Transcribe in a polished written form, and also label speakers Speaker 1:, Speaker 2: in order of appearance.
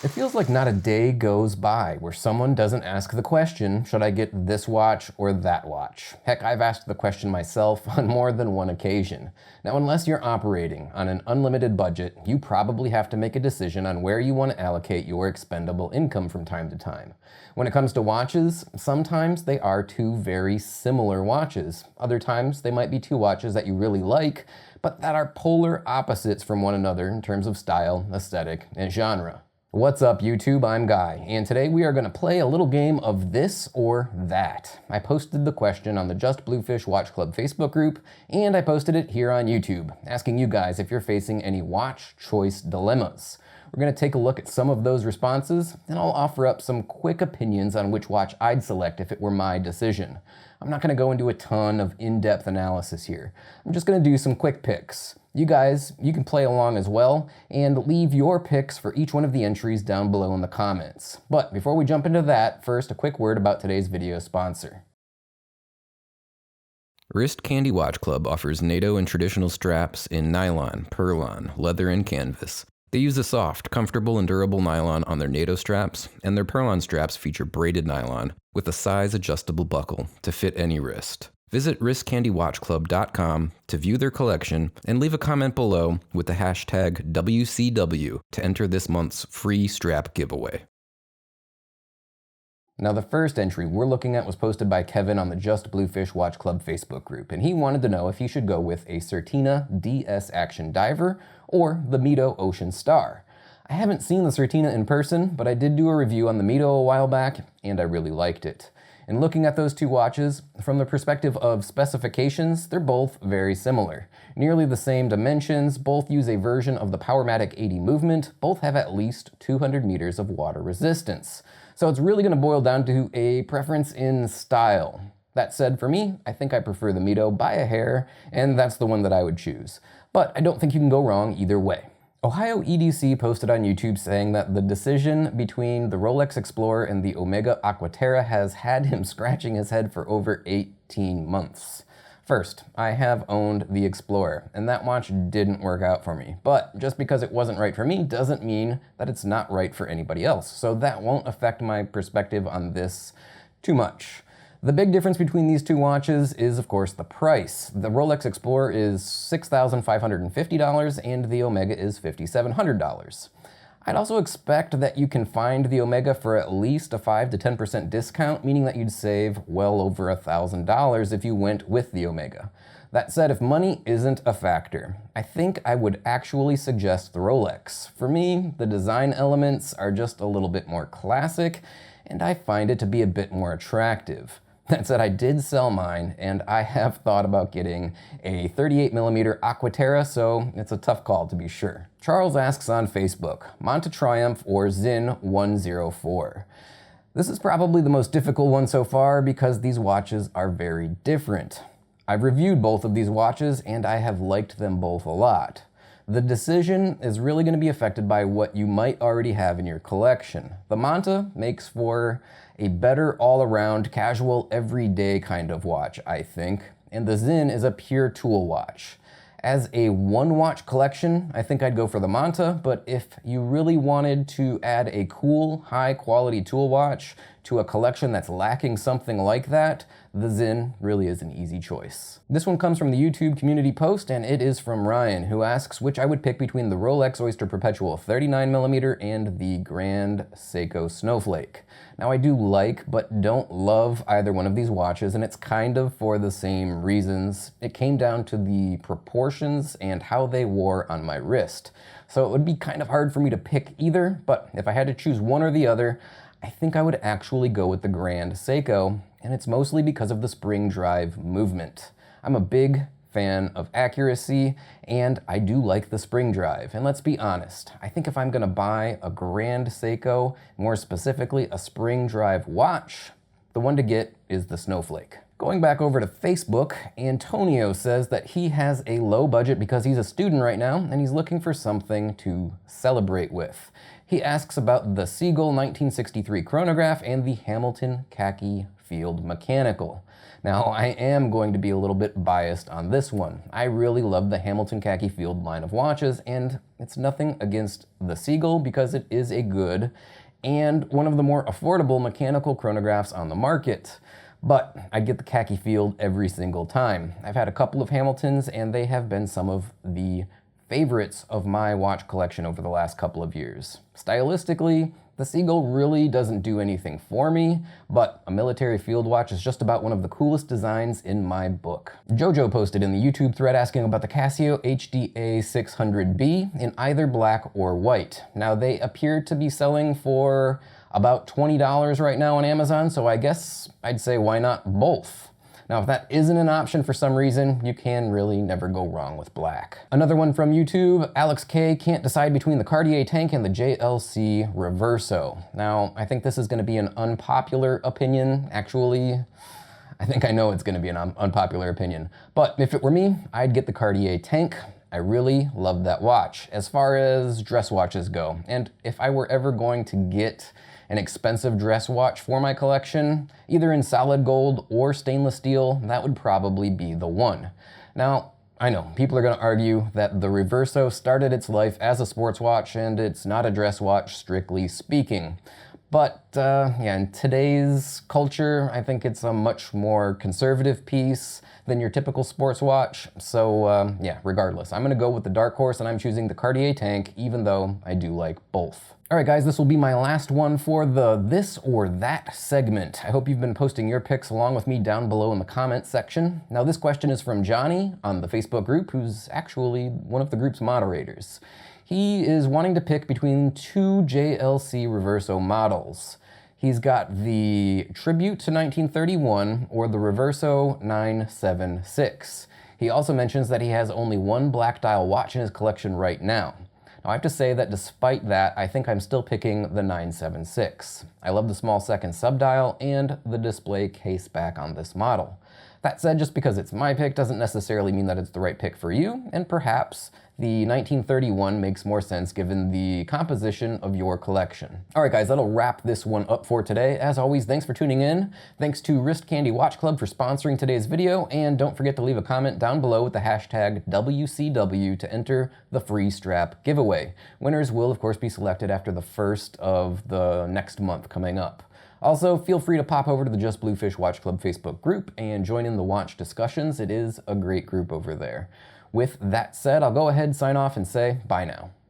Speaker 1: It feels like not a day goes by where someone doesn't ask the question, should I get this watch or that watch? Heck, I've asked the question myself on more than one occasion. Now, unless you're operating on an unlimited budget, you probably have to make a decision on where you want to allocate your expendable income from time to time. When it comes to watches, sometimes they are two very similar watches. Other times, they might be two watches that you really like, but that are polar opposites from one another in terms of style, aesthetic, and genre. What's up, YouTube? I'm Guy, and today we are going to play a little game of this or that. I posted the question on the JustBlueFish Watch Club Facebook group, and I posted it here on YouTube, asking you guys if you're facing any watch choice dilemmas. We're going to take a look at some of those responses, and I'll offer up some quick opinions on which watch I'd select if it were my decision. I'm not going to go into a ton of in-depth analysis here. I'm just going to do some quick picks. You guys, you can play along as well and leave your picks for each one of the entries down below in the comments. But before we jump into that, first a quick word about today's video sponsor.
Speaker 2: Wrist Candy Watch Club offers NATO and traditional straps in nylon, perlon, leather, and canvas. They use a soft, comfortable, and durable nylon on their NATO straps, and their perlon straps feature braided nylon with a size-adjustable buckle to fit any wrist. Visit wristcandywatchclub.com to view their collection and leave a comment below with the hashtag WCW to enter this month's free strap giveaway.
Speaker 1: Now, the first entry we're looking at was posted by Kevin on the JustBlueFish Watch Club Facebook group, and he wanted to know if he should go with a Serena DS Action Diver or the Mito Ocean Star. I haven't seen the Serena in person, but I did do a review on the Mito a while back, and I really liked it. And looking at those two watches, from the perspective of specifications, they're both very similar. Nearly the same dimensions, both use a version of the Powermatic 80 movement, both have at least 200 meters of water resistance. So it's really going to boil down to a preference in style. That said, for me, I think I prefer the Mito by a hair, and that's the one that I would choose. But I don't think you can go wrong either way. Ohio EDC posted on YouTube saying that the decision between the Rolex Explorer and the Omega Aqua Terra has had him scratching his head for over 18 months. First, I have owned the Explorer, and that watch didn't work out for me. But just because it wasn't right for me doesn't mean that it's not right for anybody else. So that won't affect my perspective on this too much. The big difference between these two watches is, of course, the price. The Rolex Explorer is $6,550 and the Omega is $5,700. I'd also expect that you can find the Omega for at least a 5 to 10% discount, meaning that you'd save well over $1,000 if you went with the Omega. That said, if money isn't a factor, I think I would actually suggest the Rolex. For me, the design elements are just a little bit more classic, and I find it to be a bit more attractive. That said, I did sell mine, and I have thought about getting a 38mm Aqua Terra, so it's a tough call to be sure. Charles asks on Facebook, Monta Triumph or Zin 104? This is probably the most difficult one so far because these watches are very different. I've reviewed both of these watches, and I have liked them both a lot. The decision is really going to be affected by what you might already have in your collection. The Monta makes for a better all-around, casual, everyday kind of watch, I think, and the Zin is a pure tool watch. As a one-watch collection, I think I'd go for the Monta, but if you really wanted to add a cool, high-quality tool watch to a collection that's lacking something like that, the Zin really is an easy choice. This one comes from the YouTube community post, and it is from Ryan, who asks which I would pick between the Rolex Oyster Perpetual 39mm and the Grand Seiko Snowflake. Now, I do like, but don't love either one of these watches, and it's kind of for the same reasons. It came down to the proportions and how they wore on my wrist. So it would be kind of hard for me to pick either, but if I had to choose one or the other, I think I would actually go with the Grand Seiko, and it's mostly because of the spring drive movement. I'm a big fan of accuracy, and I do like the spring drive. And let's be honest, I think if I'm gonna buy a Grand Seiko, more specifically a spring drive watch, the one to get is the Snowflake. Going back over to Facebook, Antonio says that he has a low budget because he's a student right now and he's looking for something to celebrate with. He asks about the Seagull 1963 chronograph and the Hamilton Khaki Field Mechanical. Now, I am going to be a little bit biased on this one. I really love the Hamilton Khaki Field line of watches, and it's nothing against the Seagull because it is a good and one of the more affordable mechanical chronographs on the market. But I'd get the Khaki Field every single time. I've had a couple of Hamiltons, and they have been some of the favorites of my watch collection over the last couple of years. Stylistically, the Seagull really doesn't do anything for me, but a military field watch is just about one of the coolest designs in my book. Jojo posted in the YouTube thread asking about the Casio HDA600B in either black or white. Now, they appear to be selling for about $20 right now on Amazon, so I guess I'd say why not both? Now, if that isn't an option for some reason, you can really never go wrong with black. Another one from YouTube, Alex K can't decide between the Cartier tank and the JLC Reverso. Now, I think this is gonna be an unpopular opinion. Actually, I think I know it's gonna be an unpopular opinion. But if it were me, I'd get the Cartier tank. I really love that watch as far as dress watches go. And if I were ever going to get an expensive dress watch for my collection, either in solid gold or stainless steel, that would probably be the one. Now, I know people are gonna argue that the Reverso started its life as a sports watch and it's not a dress watch, strictly speaking. But yeah, in today's culture, I think it's a much more conservative piece than your typical sports watch. So yeah, regardless, I'm gonna go with the dark horse and I'm choosing the Cartier tank, even though I do like both. All right, guys, this will be my last one for the this or that segment. I hope you've been posting your picks along with me down below in the comments section. Now, this question is from Johnny on the Facebook group, who's actually one of the group's moderators. He is wanting to pick between two JLC Reverso models. He's got the Tribute to 1931 or the Reverso 976. He also mentions that he has only one black dial watch in his collection right now. Now, I have to say that despite that, I think I'm still picking the 976. I love the small second subdial and the display case back on this model. That said, just because it's my pick doesn't necessarily mean that it's the right pick for you, and perhaps the 1931 makes more sense given the composition of your collection. All right, guys, that'll wrap this one up for today. As always, thanks for tuning in. Thanks to Wrist Candy Watch Club for sponsoring today's video, and don't forget to leave a comment down below with the hashtag WCW to enter the free strap giveaway. Winners will, of course, be selected after the first of the next month coming up. Also, feel free to pop over to the Just Bluefish Watch Club Facebook group and join in the watch discussions. It is a great group over there. With that said, I'll go ahead, sign off, and say bye now.